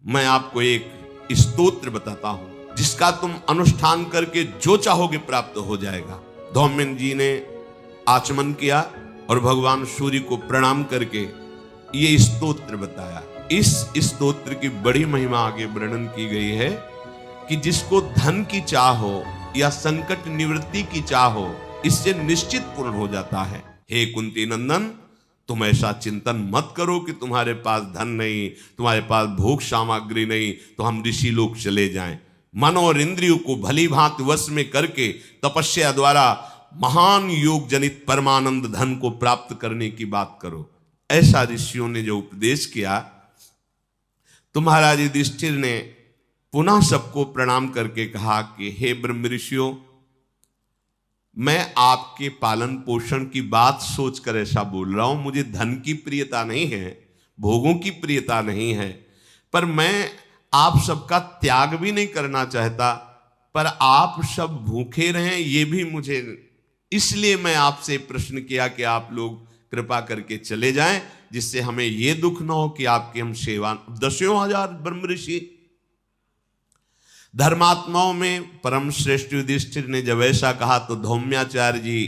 मैं आपको एक स्तोत्र बताता हूं जिसका तुम अनुष्ठान करके जो चाहोगे प्राप्त हो जाएगा। धौम्य जी ने आचमन किया और भगवान सूर्य को प्रणाम करके ये स्तोत्र बताया। इस स्तोत्र की बड़ी महिमा आगे वर्णन की गई है कि जिसको धन की चाह हो या संकट निवृत्ति की चाह हो, इससे निश्चित पूर्ण हो जाता है। हे कुंती नंदन, तुम ऐसा चिंतन मत करो कि तुम्हारे पास धन नहीं, तुम्हारे पास भोग सामग्री नहीं, तो हम ऋषि लोग चले जाएं। मन और इंद्रियों को भली भांति वश में करके तपस्या द्वारा महान योग जनित परमानंद धन को प्राप्त करने की बात करो। ऐसा ऋषियों ने जो उपदेश किया, तो महाराज युधिष्ठिर ने पुनः सबको प्रणाम करके कहा कि हे ब्रह्म ऋषियों, मैं आपके पालन पोषण की बात सोचकर ऐसा बोल रहा हूं। मुझे धन की प्रियता नहीं है, भोगों की प्रियता नहीं है, पर मैं आप सबका त्याग भी नहीं करना चाहता, पर आप सब भूखे रहें ये भी मुझे, इसलिए मैं आपसे प्रश्न किया कि आप लोग कृपा करके चले जाएं, जिससे हमें यह दुख न हो कि आपकी हम सेवा। 10,000 ब्रह्म ऋषि धर्मात्माओं में परम श्रेष्ठ युधिष्ठिर ने जब ऐसा कहा तो धौम्याचार्य जी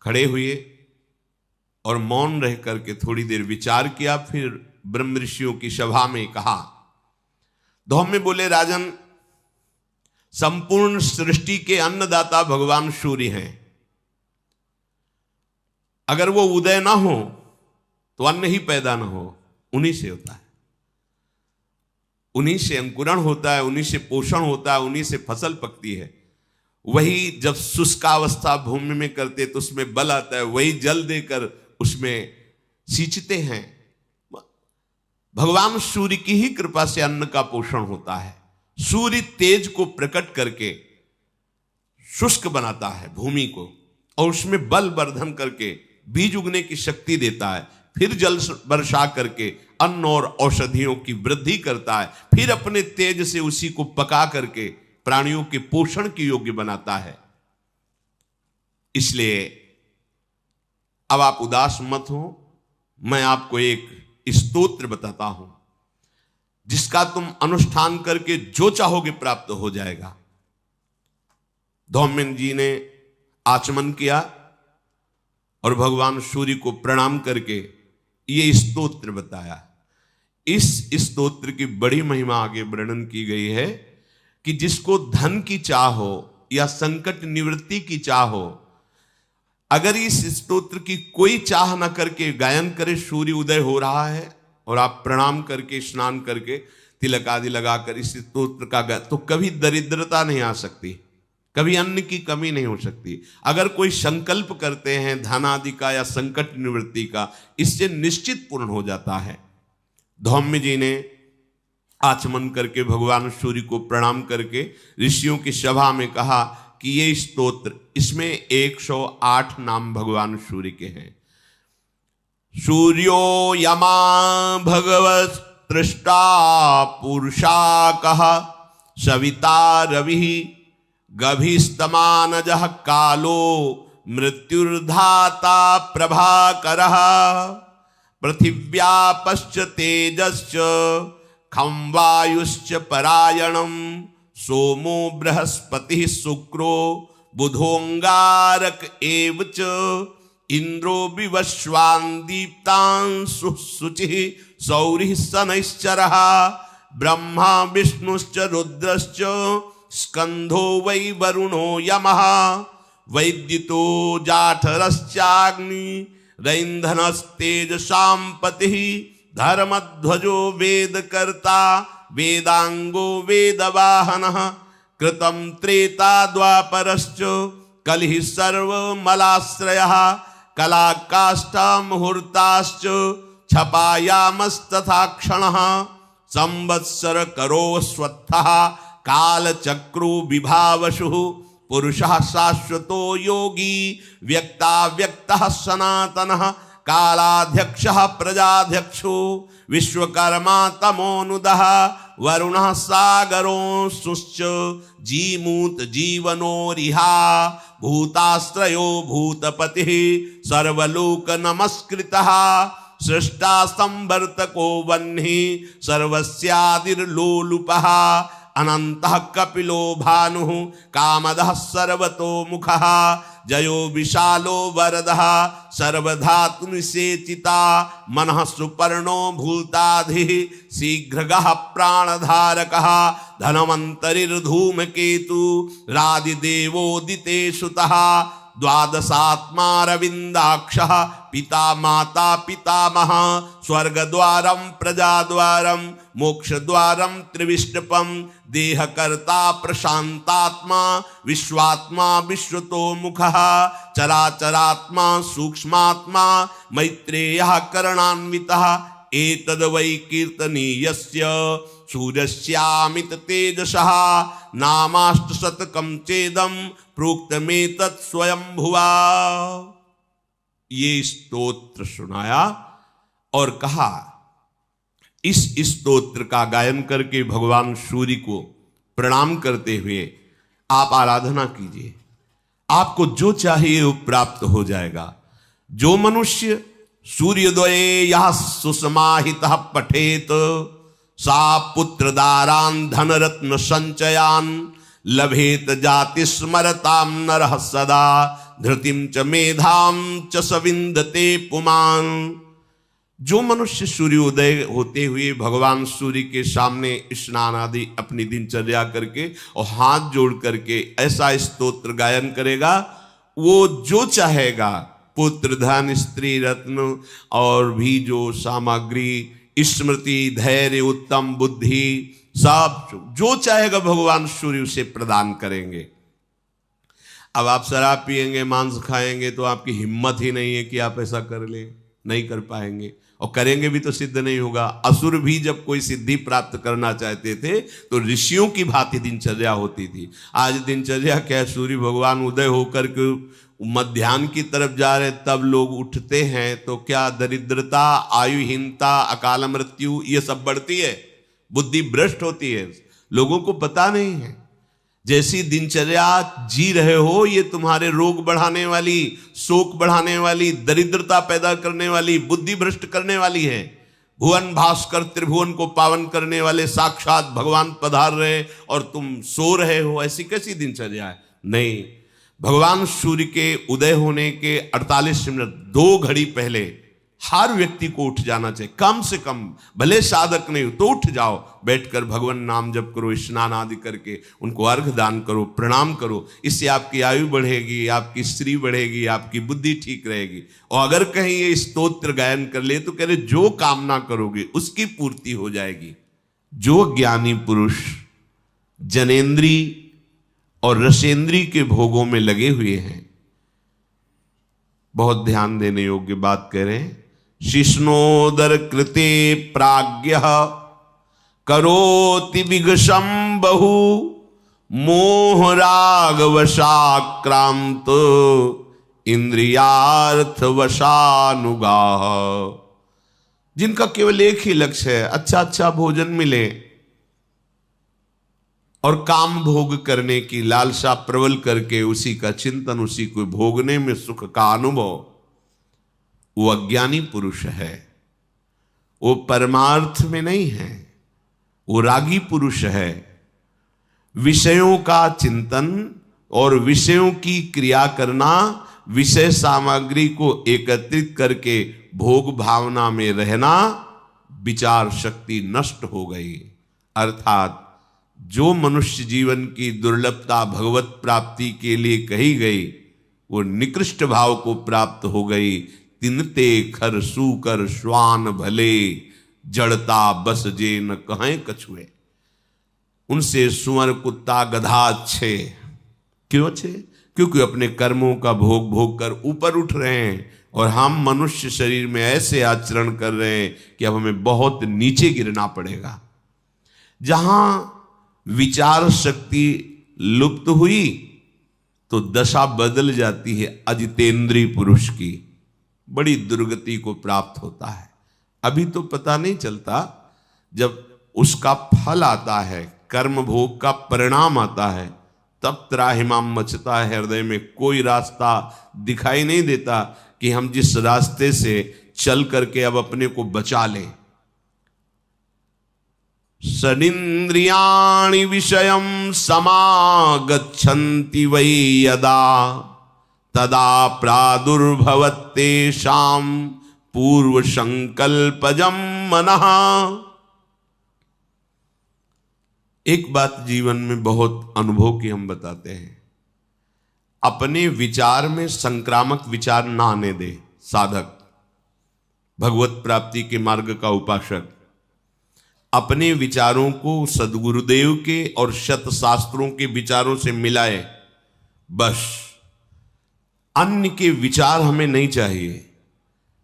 खड़े हुए और मौन रह करके थोड़ी देर विचार किया। फिर ब्रह्म ऋषियों की सभा में कहा, धौम्य बोले, राजन, संपूर्ण सृष्टि के अन्नदाता भगवान सूर्य हैं। अगर वो उदय ना हो तो अन्न ही पैदा ना हो, उन्हीं से होता है, उन्हीं से अंकुरण होता है, उन्हीं से पोषण होता है, उन्हीं से फसल पकती है। वही जब शुष्कावस्था भूमि में करते तो उसमें बल आता है, वही जल देकर उसमें सींचते हैं। भगवान सूर्य की ही कृपा से अन्न का पोषण होता है। सूर्य तेज को प्रकट करके शुष्क बनाता है भूमि को, और उसमें बल वर्धन करके बीज उगने की शक्ति देता है, फिर जल वर्षा करके अन्न और औषधियों की वृद्धि करता है, फिर अपने तेज से उसी को पका करके प्राणियों के पोषण के योग्य बनाता है। इसलिए अब आप उदास मत हो, मैं आपको एक स्तोत्र बताता हूं जिसका तुम अनुष्ठान करके जो चाहोगे प्राप्त हो जाएगा। धौम्य जी ने आचमन किया और भगवान सूर्य को प्रणाम करके ये स्तोत्र बताया। इस स्तोत्र की बड़ी महिमा आगे वर्णन की गई है कि जिसको धन की चाह हो या संकट निवृत्ति की चाह हो, अगर इस स्तोत्र की कोई चाह न करके गायन करे, सूर्य उदय हो रहा है और आप प्रणाम करके स्नान करके तिलक आदि लगाकर इस स्तोत्र का गायन, तो कभी दरिद्रता नहीं आ सकती, कभी अन्न की कमी नहीं हो सकती। अगर कोई संकल्प करते हैं धन आदि का या संकट निवृत्ति का, इससे निश्चित पूर्ण हो जाता है। धौम्य जी ने आचमन करके भगवान सूर्य को प्रणाम करके ऋषियों की सभा में कहा कि ये स्तोत्र, इसमें 108 नाम भगवान सूर्य के हैं। सूर्यो यमा भगवत तृष्टा पुरुषा कहा, सविता रवि गभीस्तमानजः कालो मृत्युर्धाता प्रभाकरः, पृथिव्यापश्च तेजश्च खं वायुश्च परायणं, सोमो बृहस्पतिः शुक्रो बुधोंगारक एव च, इंद्रो विवस्वान् दीप्तांशुः शुचिः सौरिः शनैश्चरः, ब्रह्मा विष्णुश्च रुद्रश्च स्कंधो वै वरुणो यमः, वैद्युतो जाठरश्चाग्नि रैन्धनस्तेजसां पतिः, धर्मध्वजो वेदकर्ता वेदांगो वेदवाहनः, कृतं त्रेता द्वापरश्च कलिः सर्वमलाश्रयः, कलाकाष्ठा मुहूर्ताश्च छपायामस्तथा क्षणः, संवत्सर करो स्वत्थः कालचक्रो विभावशु, पुरुषः शाश्वतो योगी व्यक्ताव्यक्तः सनातनः, कालाध्यक्षः प्रजाध्यक्षो विश्वकर्मा तमोनुदः, वरुणः सागरोऽंशुश्च जीमूत जीवनोरिहा, भूताश्रयो भूतपतिः सर्वलोक नमस्कृतः, सृष्टा संवर्तको वह्नि सर्वस्यादिर्लोलुपः अनन्तः कपिलो भानुः कामदः सर्वतो मुखः जयो विशालो वरदः सर्वधातु निषेचिता मनः सुपर्णो भूताधिः शीघ्रगः प्राणधारकः धनवन्तरिर्धूमकेतु रादिदेवोदिते सुतः द्वादशात्मा रविन्दाक्षः पिता माता पितामह स्वर्गद्वारं प्रजाद्वारं मोक्षद्वारं त्रिविष्टपं देहकर्ता प्रशान्तात्मा विश्वात्मा विश्वतोमुखः चराचरात्मा सूक्ष्मात्मा मैत्रेयः करणान्वितः एतद्वै कीर्तनीयस्य सूर्यस्यामित तेजसः नामाष्टशतकं चेदं प्रोक्तमेतत् स्वयंभुवा। ये स्तोत्र सुनाया और कहा इस स्तोत्र का गायन करके भगवान सूर्य को प्रणाम करते हुए आप आराधना कीजिए, आपको जो चाहिए वो प्राप्त हो जाएगा। जो मनुष्य सूर्योदये यः सुसमाहितः पठेत सा पुत्रदारान् धनरत्न संचयान् लभेत जाति स्मरतां नरः सदा धृतिं च मेधां च सविन्दते पुमान्। जो मनुष्य सूर्योदय होते हुए भगवान सूर्य के सामने स्नान आदि अपनी दिनचर्या करके और हाथ जोड़ करके ऐसा स्तोत्र गायन करेगा, वो जो चाहेगा पुत्र धन स्त्री रत्न और भी जो सामग्री स्मृति धैर्य उत्तम बुद्धि सब जो चाहेगा भगवान सूर्य उसे प्रदान करेंगे। अब आप शराब पिएंगे मांस खाएंगे तो आपकी हिम्मत ही नहीं है कि आप ऐसा कर ले, नहीं कर पाएंगे और करेंगे भी तो सिद्ध नहीं होगा। असुर भी जब कोई सिद्धि प्राप्त करना चाहते थे तो ऋषियों की भांति दिनचर्या होती थी। आज दिनचर्या क्या, सूर्य भगवान उदय होकर के मध्याह्न की तरफ जा रहे तब लोग उठते हैं तो क्या दरिद्रता आयुहीनता अकाल मृत्यु ये सब बढ़ती है, बुद्धि भ्रष्ट होती है, लोगों को पता नहीं है। जैसी दिनचर्या जी रहे हो ये तुम्हारे रोग बढ़ाने वाली, शोक बढ़ाने वाली, दरिद्रता पैदा करने वाली, बुद्धि भ्रष्ट करने वाली है। भुवन भास्कर त्रिभुवन को पावन करने वाले साक्षात भगवान पधार रहे और तुम सो रहे हो, ऐसी कैसी दिनचर्या है? नहीं, भगवान सूर्य के उदय होने के 48 मिनट 2 घड़ी पहले हर व्यक्ति को उठ जाना चाहिए, कम से कम, भले साधक नहीं हो तो उठ जाओ, बैठकर भगवान नाम जप करो, स्नान आदि करके उनको अर्घ दान करो, प्रणाम करो। इससे आपकी आयु बढ़ेगी, आपकी स्त्री बढ़ेगी, आपकी बुद्धि ठीक रहेगी। और अगर कहीं ये स्तोत्र गायन कर ले तो कह रहे जो कामना करोगे उसकी पूर्ति हो जाएगी। जो ज्ञानी पुरुष जनेन्द्री और रसेंद्री के भोगों में लगे हुए हैं, बहुत ध्यान देने योग्य बात कह रहे हैं। शिष्णोदर कृते प्राज्ञः करोति विगशं बहु मोह राग वशाक्रांत इंद्रियार्थ वशानुगाह। जिनका केवल एक ही लक्ष्य है, अच्छा अच्छा भोजन मिले और काम भोग करने की लालसा प्रबल करके उसी का चिंतन, उसी को भोगने में सुख का अनुभव, वो अज्ञानी पुरुष है। वो परमार्थ में नहीं है, वो रागी पुरुष है। विषयों का चिंतन और विषयों की क्रिया करना, विषय सामग्री को एकत्रित करके भोग भावना में रहना, विचार शक्ति नष्ट हो गई। अर्थात जो मनुष्य जीवन की दुर्लभता भगवत प्राप्ति के लिए कही गई वो निकृष्ट भाव को प्राप्त हो गई। तिनते खर सूकर श्वान भले जड़ता बस जे न कहें कछुए। उनसे सुअर कुत्ता गधा अच्छे। क्यों अच्छे? क्योंकि अपने कर्मों का भोग भोग कर ऊपर उठ रहे हैं और हम मनुष्य शरीर में ऐसे आचरण कर रहे हैं कि अब हमें बहुत नीचे गिरना पड़ेगा। जहां विचार शक्ति लुप्त हुई तो दशा बदल जाती है अजितेंद्रीय पुरुष की, बड़ी दुर्गति को प्राप्त होता है। अभी तो पता नहीं चलता, जब उसका फल आता है, कर्म भोग का परिणाम आता है, तब त्राहिमाम मचता है हृदय में। कोई रास्ता दिखाई नहीं देता कि हम जिस रास्ते से चल करके अब अपने को बचा ले। सदिन्द्रियाणि विषयं समागच्छन्ति वै यदा तदा प्रादुर्भवत्तेषां पूर्व संकल्पजं मनः। एक बात जीवन में बहुत अनुभव की हम बताते हैं, अपने विचार में संक्रामक विचार ना आने दे साधक, भगवत प्राप्ति के मार्ग का उपासक। अपने विचारों को सद्गुरुदेव के और शत शास्त्रों के विचारों से मिलाए, बस। अन्य के विचार हमें नहीं चाहिए।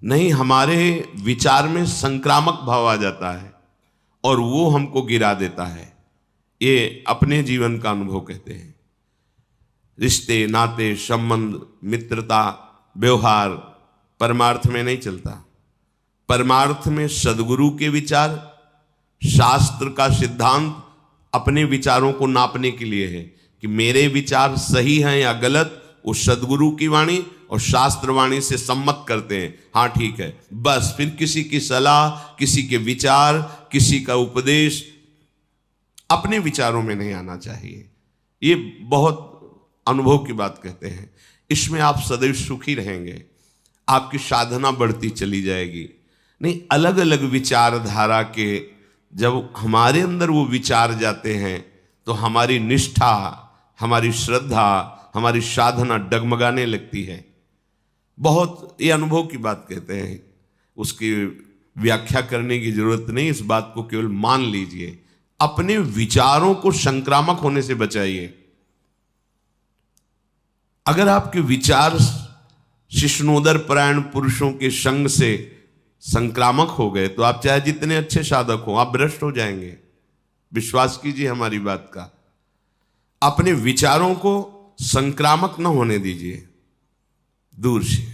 नहीं, हमारे विचार में संक्रामक भाव आ जाता है और वो हमको गिरा देता है। ये अपने जीवन का अनुभव कहते हैं। रिश्ते, नाते, संबंध, मित्रता, व्यवहार परमार्थ में नहीं चलता। परमार्थ में सद्गुरु के विचार, शास्त्र का सिद्धांत अपने विचारों को नापने के लिए है कि मेरे विचार सही हैं या गलत, वो सद्गुरु की वाणी और शास्त्र वाणी से सम्मत करते हैं। हाँ ठीक है, बस। फिर किसी की सलाह, किसी के विचार, किसी का उपदेश अपने विचारों में नहीं आना चाहिए। ये बहुत अनुभव की बात कहते हैं। इसमें आप सदैव सुखी रहेंगे, आपकी साधना बढ़ती चली जाएगी। नहीं, अलग अलग विचारधारा के जब हमारे अंदर वो विचार जाते हैं तो हमारी निष्ठा, हमारी श्रद्धा, हमारी साधना डगमगाने लगती है। बहुत ये अनुभव की बात कहते हैं, उसकी व्याख्या करने की जरूरत नहीं। इस बात को केवल मान लीजिए। अपने विचारों को संक्रामक होने से बचाइए। अगर आपके विचार शिष्णोदर परायण पुरुषों के संग से संक्रामक हो गए तो आप चाहे जितने अच्छे साधक हो, आप भ्रष्ट हो जाएंगे। विश्वास कीजिए हमारी बात का। अपने विचारों को संक्रामक न होने दीजिए, दूर से।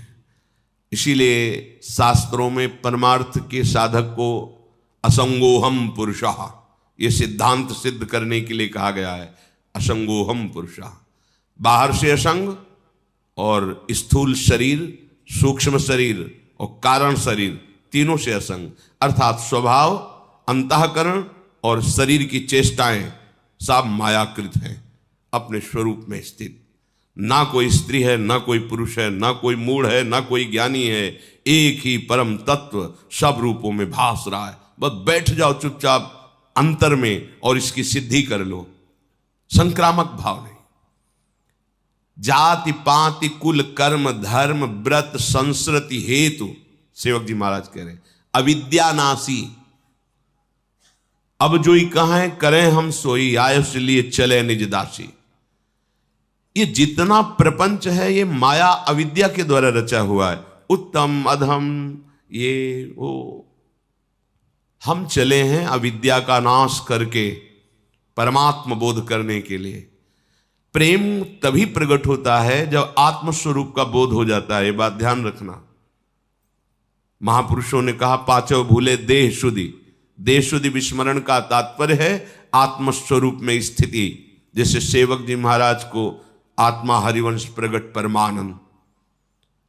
इसीलिए शास्त्रों में परमार्थ के साधक को असंगोहम पुरुषः, यह सिद्धांत सिद्ध करने के लिए कहा गया है। असंगोहम पुरुषः, बाहर से असंग और स्थूल शरीर, सूक्ष्म शरीर और कारण शरीर, तीनों से असंग। अर्थात स्वभाव, अंतःकरण और शरीर की चेष्टाएं सब मायाकृत हैं, अपने स्वरूप में स्थित। ना कोई स्त्री है, ना कोई पुरुष है, ना कोई मूढ़ है, ना कोई ज्ञानी है। एक ही परम तत्व सब रूपों में भास रहा है। बस बैठ जाओ चुपचाप अंतर में और इसकी सिद्धि कर लो। संक्रामक भाव नहीं। जाति पाति कुल कर्म धर्म व्रत संस्कृति हेतु, सेवक जी महाराज कह रहे हैं, अविद्यानाशी। अब जो ही कहें करें हम सोई, आयुष लिए चले निज दासी। ये जितना प्रपंच है ये माया अविद्या के द्वारा रचा हुआ है। उत्तम अधम ये वो, हम चले हैं अविद्या का नाश करके परमात्म बोध करने के लिए। प्रेम तभी प्रकट होता है जब आत्मस्वरूप का बोध हो जाता है। ये बात ध्यान रखना। महापुरुषों ने कहा पांचों भूले देह शुद्धि। देह शुद्धि विस्मरण का तात्पर्य है आत्मस्वरूप में स्थिति। जैसे सेवक जी महाराज को आत्मा हरिवंश प्रगट परमानंद।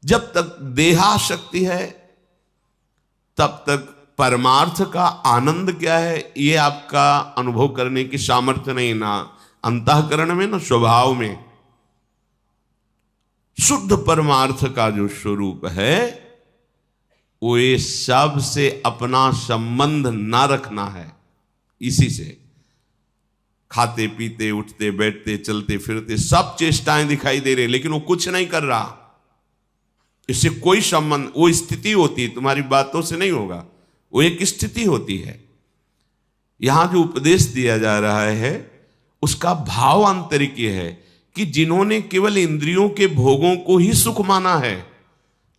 जब तक देहाशक्ति है तब तक परमार्थ का आनंद क्या है ये आपका अनुभव करने की सामर्थ्य नहीं, ना अंतःकरण में ना स्वभाव में। शुद्ध परमार्थ का जो स्वरूप है वो ये सब से अपना संबंध ना रखना है। इसी से खाते पीते उठते बैठते चलते फिरते सब चेष्टाएं दिखाई दे रही, लेकिन वो कुछ नहीं कर रहा। इससे कोई संबंध, वो स्थिति होती है, तुम्हारी बातों से नहीं होगा। वो एक स्थिति होती है। यहां जो उपदेश दिया जा रहा है उसका भाव आंतरिक ये है कि जिन्होंने केवल इंद्रियों के भोगों को ही सुख माना है,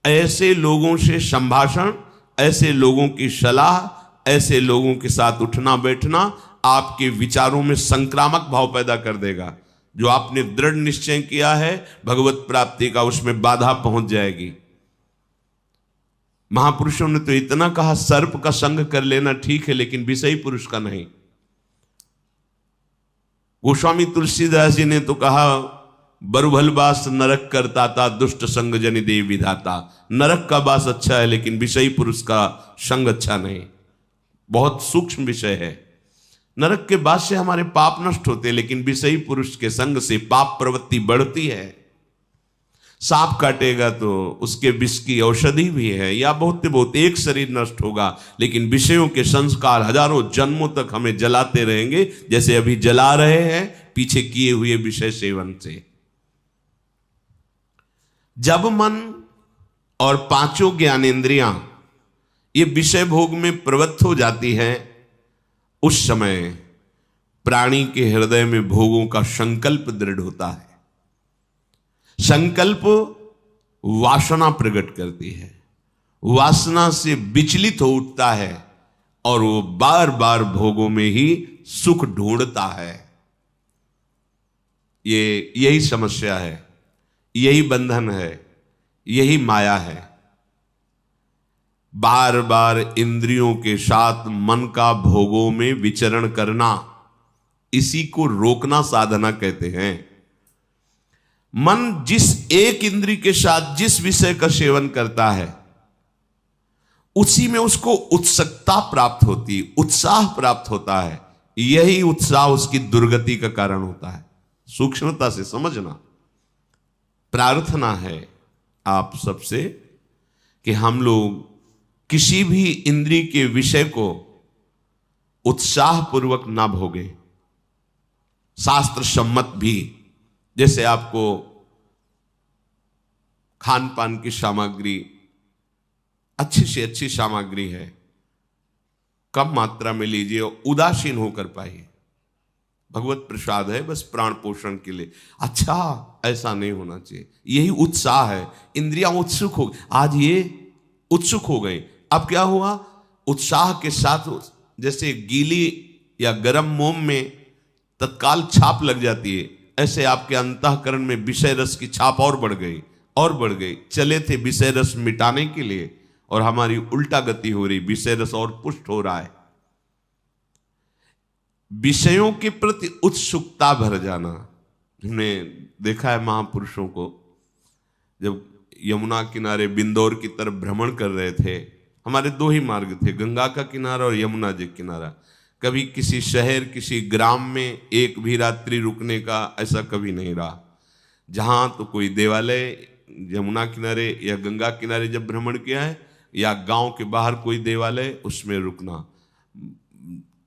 ऐसे लोगों से संभाषण, ऐसे लोगों की सलाह, ऐसे लोगों के साथ उठना बैठना आपके विचारों में संक्रामक भाव पैदा कर देगा। जो आपने दृढ़ निश्चय किया है भगवत प्राप्ति का, उसमें बाधा पहुंच जाएगी। महापुरुषों ने तो इतना कहा सर्प का संग कर लेना ठीक है, लेकिन विषयी पुरुष का नहीं। गोस्वामी तुलसीदास जी ने तो कहा बरुभल बास नरक करता था, दुष्ट संग जनि देव विधाता। नरक का बास अच्छा है, लेकिन विषयी पुरुष का संग अच्छा नहीं। बहुत सूक्ष्म विषय है। नरक के बास से हमारे पाप नष्ट होते, लेकिन विषयी पुरुष के संग से पाप प्रवृत्ति बढ़ती है। सांप काटेगा तो उसके विष की औषधि भी है, या बहुत एक शरीर नष्ट होगा, लेकिन विषयों के संस्कार हजारों जन्मों तक हमें जलाते रहेंगे, जैसे अभी जला रहे हैं पीछे किए हुए विषय सेवन से। जब मन और पांचों ज्ञानेंद्रियां ये विषय भोग में प्रवृत्त हो जाती है, उस समय प्राणी के हृदय में भोगों का संकल्प दृढ़ होता है। संकल्प वासना प्रकट करती है, वासना से विचलित हो उठता है और वो बार बार भोगों में ही सुख ढूंढता है। यही समस्या है, यही बंधन है, यही माया है। बार बार इंद्रियों के साथ मन का भोगों में विचरण करना, इसी को रोकना साधना कहते हैं। मन जिस एक इंद्री के साथ जिस विषय का सेवन करता है, उसी में उसको उत्सुकता प्राप्त होती, उत्साह प्राप्त होता है। यही उत्साह उसकी दुर्गति का कारण होता है। सूक्ष्मता से समझना। प्रार्थना है आप सबसे कि हम लोग किसी भी इंद्री के विषय को उत्साह पूर्वक ना भोगे, शास्त्र सम्मत भी। जैसे आपको खान पान की सामग्री अच्छी से अच्छी सामग्री है, कम मात्रा में लीजिए, उदासीन होकर पाइए। भगवत प्रसाद है, बस प्राण पोषण के लिए। अच्छा, ऐसा नहीं होना चाहिए। यही उत्साह है। इंद्रियां उत्सुक हो, आज ये उत्सुक हो गई। अब क्या हुआ, उत्साह के साथ जैसे गीली या गर्म मोम में तत्काल छाप लग जाती है, ऐसे आपके अंतःकरण में विषय रस की छाप और बढ़ गई और बढ़ गई। चले थे विषय रस मिटाने के लिए और हमारी उल्टा गति हो रही, विषय रस और पुष्ट हो रहा है। विषयों के प्रति उत्सुकता भर जाना। हमने देखा है महापुरुषों को, जब यमुना किनारे बिंदौर की तरफ भ्रमण कर रहे थे, हमारे दो ही मार्ग थे, गंगा का किनारा और यमुना जी किनारा। कभी किसी शहर किसी ग्राम में एक भी रात्रि रुकने का ऐसा कभी नहीं रहा। जहां तो कोई देवालय यमुना किनारे या गंगा किनारे जब भ्रमण किया है, या गांव के बाहर कोई देवालय, उसमें रुकना।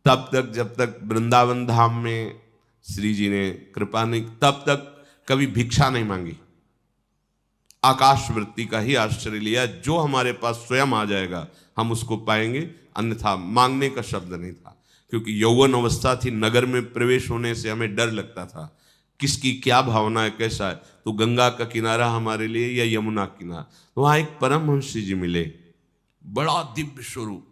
तब तक जब तक वृंदावन धाम में श्री जी ने कृपा नहीं, तब तक कभी भिक्षा नहीं मांगी। आकाश वृत्ति का ही आश्चर्य लिया। जो हमारे पास स्वयं आ जाएगा हम उसको पाएंगे, अन्यथा मांगने का शब्द नहीं था। क्योंकि यौवन अवस्था थी, नगर में प्रवेश होने से हमें डर लगता था, किसकी क्या भावना है, कैसा है। तो गंगा का किनारा हमारे लिए या यमुना किनारा। तो वहां एक परमहंस जी मिले, बड़ा दिव्य स्वरूप,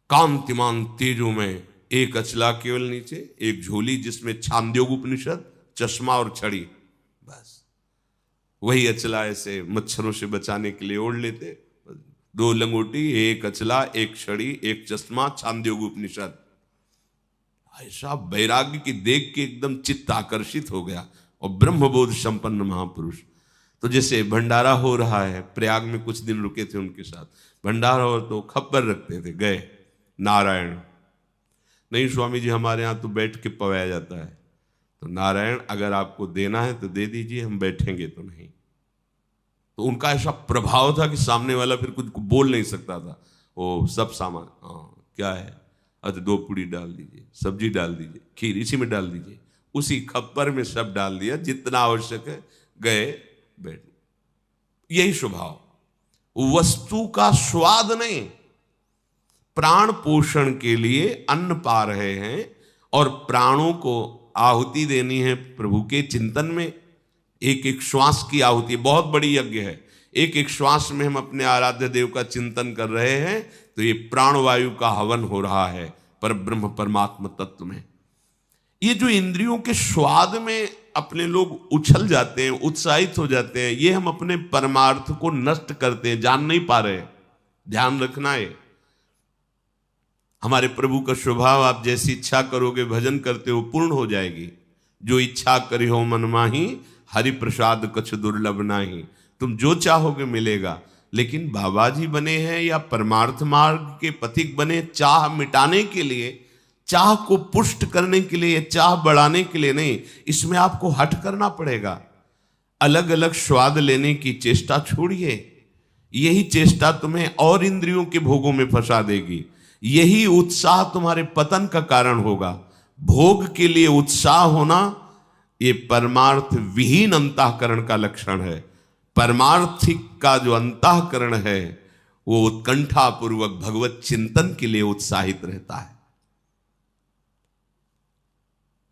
कांतिमान तेजो में, एक अचला केवल नीचे, एक झोली जिसमें छांदोग्य उपनिषद, चश्मा और छड़ी, बस वही अचला ऐसे मच्छरों से बचाने के लिए ओढ़ लेते। दो लंगोटी, एक अचला, एक छड़ी, एक चश्मा, छांदोग्य उपनिषद। ऐसा वैराग्य की देख के एकदम चित्त आकर्षित हो गया। और ब्रह्मबोध संपन्न महापुरुष। तो जैसे भंडारा हो रहा है, प्रयाग में कुछ दिन रुके थे उनके साथ, भंडारा हो तो खबर रखते थे, गए नारायण, नहीं स्वामी जी हमारे यहाँ तो बैठ के पवाया जाता है, तो नारायण अगर आपको देना है तो दे दीजिए, हम बैठेंगे तो नहीं। तो उनका ऐसा प्रभाव था कि सामने वाला फिर कुछ बोल नहीं सकता था। वो सब सामान, हाँ क्या है, अच्छा 2 पूड़ी डाल दीजिए, सब्जी डाल दीजिए, खीर इसी में डाल दीजिए, उसी खप्पर में सब डाल दिया जितना आवश्यक है, गए बैठ। यही स्वभाव, वस्तु का स्वाद नहीं, प्राण पोषण के लिए अन्न पा रहे हैं और प्राणों को आहुति देनी है प्रभु के चिंतन में। एक एक श्वास की आहुति बहुत बड़ी यज्ञ है। एक एक श्वास में हम अपने आराध्य देव का चिंतन कर रहे हैं, तो ये प्राणवायु का हवन हो रहा है पर ब्रह्म परमात्मा तत्व में। ये जो इंद्रियों के स्वाद में अपने लोग उछल जाते हैं, उत्साहित हो जाते हैं, ये हम अपने परमार्थ को नष्ट करते हैं, जान नहीं पा रहे। ध्यान रखना है, हमारे प्रभु का स्वभाव, आप जैसी इच्छा करोगे भजन करते हो पूर्ण हो जाएगी। जो इच्छा करी हो मन माही, हरि प्रसाद कछ दुर्लभ नाही। तुम जो चाहोगे मिलेगा। लेकिन बाबा जी बने हैं या परमार्थ मार्ग के पथिक बने चाह मिटाने के लिए, चाह को पुष्ट करने के लिए, चाह बढ़ाने के लिए नहीं। इसमें आपको हट करना पड़ेगा। अलग अलग स्वाद लेने की चेष्टा छोड़िए। यही चेष्टा तुम्हें और इंद्रियों के भोगों में फंसा देगी। यही उत्साह तुम्हारे पतन का कारण होगा। भोग के लिए उत्साह होना ये परमार्थ विहीन अंतःकरण का लक्षण है। परमार्थिक का जो अंतःकरण है वो उत्कंठा पूर्वक भगवत चिंतन के लिए उत्साहित रहता है।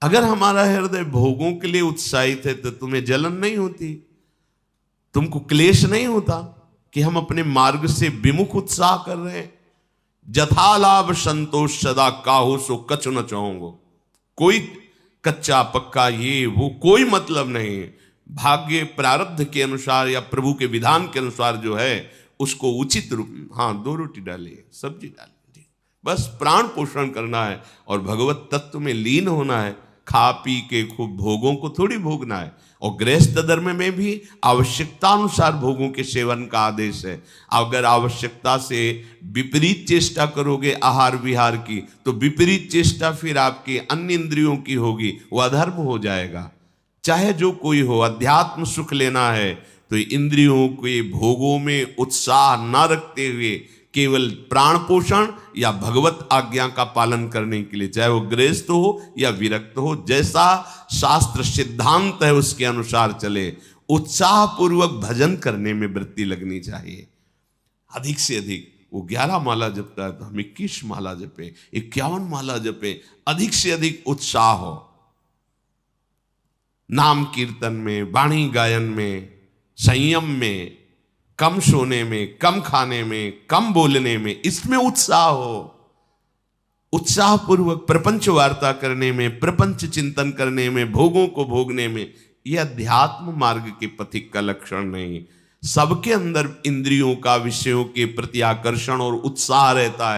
अगर हमारा हृदय भोगों के लिए उत्साहित है तो तुम्हें जलन नहीं होती, तुमको क्लेश नहीं होता कि हम अपने मार्ग से विमुख उत्साह कर रहे हैं। जथा लाभ संतोष सदा काहू सो कछु न चाहूंगो। कोई कच्चा पक्का ये वो कोई मतलब नहीं है। भाग्य प्रारब्ध के अनुसार या प्रभु के विधान के अनुसार जो है उसको उचित रूप में, हाँ 2 रोटी डालिए, सब्जी डालिए, बस प्राण पोषण करना है और भगवत तत्व में लीन होना है। खा पी के खूब भोगों को थोड़ी भोगना है। और गृहस्थ धर्म में भी आवश्यकता अनुसार भोगों के सेवन का आदेश है। अगर आवश्यकता से विपरीत चेष्टा करोगे आहार विहार की, तो विपरीत चेष्टा फिर आपकी अन्य इंद्रियों की होगी, वह अधर्म हो जाएगा। चाहे जो कोई हो, अध्यात्म सुख लेना है तो इंद्रियों के भोगों में उत्साह न रखते हुए केवल प्राण पोषण या भगवत आज्ञा का पालन करने के लिए, चाहे वो गृहस्थ हो या विरक्त हो, जैसा शास्त्र सिद्धांत है उसके अनुसार चले। उत्साह पूर्वक भजन करने में वृत्ति लगनी चाहिए। अधिक से अधिक वो 11 माला जपता है तो हम 21 माला जपे, 51 माला जपे। अधिक से अधिक उत्साह हो नाम कीर्तन में, वाणी गायन में, संयम में, कम सोने में, कम खाने में, कम बोलने में, इसमें उत्साह हो। उत्साह पूर्वक प्रपंच वार्ता करने में, प्रपंच चिंतन करने में, भोगों को भोगने में, यह अध्यात्म मार्ग के पथिक का लक्षण नहीं। सबके अंदर इंद्रियों का विषयों के प्रति आकर्षण और उत्साह रहता है।